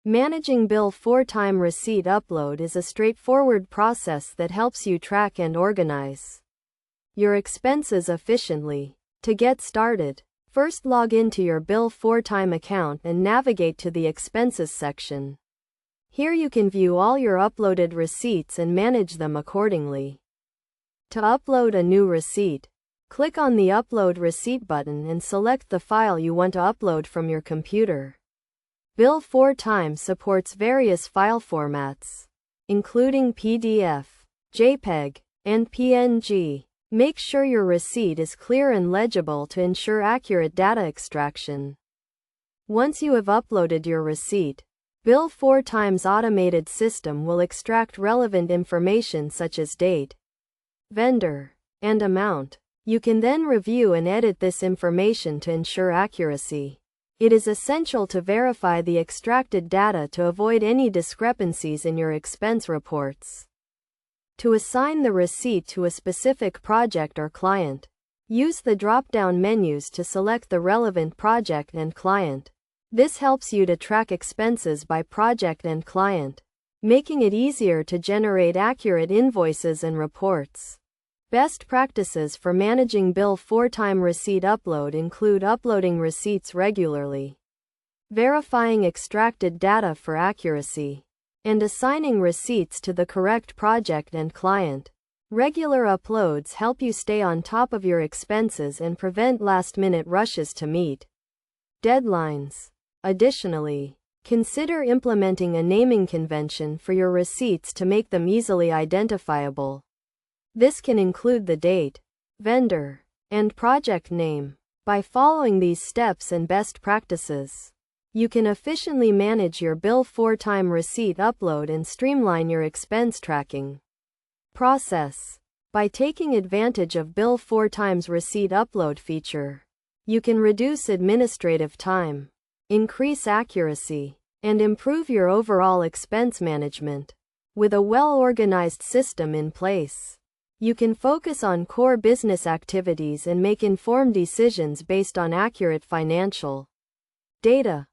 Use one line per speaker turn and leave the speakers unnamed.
Managing Bill4Time receipt upload is a straightforward process that helps you track and organize your expenses efficiently. To get started, first log into your Bill4Time account and navigate to the Expenses section. Here you can view all your uploaded receipts and manage them accordingly. To upload a new receipt, click on the Upload Receipt button and select the file you want to upload from your computer. Bill4Time supports various file formats, including PDF, JPEG, and PNG. Make sure your receipt is clear and legible to ensure accurate data extraction. Once you have uploaded your receipt, Bill4Time's automated system will extract relevant information such as date, vendor, and amount. You can then review and edit this information to ensure accuracy. It is essential to verify the extracted data to avoid any discrepancies in your expense reports. To assign the receipt to a specific project or client, use the drop-down menus to select the relevant project and client. This helps you to track expenses by project and client, making it easier to generate accurate invoices and reports. Best practices for managing Bill4Time receipt upload include uploading receipts regularly, verifying extracted data for accuracy, and assigning receipts to the correct project and client. Regular uploads help you stay on top of your expenses and prevent last-minute rushes to meet deadlines. Additionally, consider implementing a naming convention for your receipts to make them easily identifiable. This can include the date, vendor, and project name. By following these steps and best practices, you can efficiently manage your Bill4Time receipt upload and streamline your expense tracking process. By taking advantage of Bill4Time's receipt upload feature, you can reduce administrative time, increase accuracy, and improve your overall expense management. With a well-organized system in place, you can focus on core business activities and make informed decisions based on accurate financial data.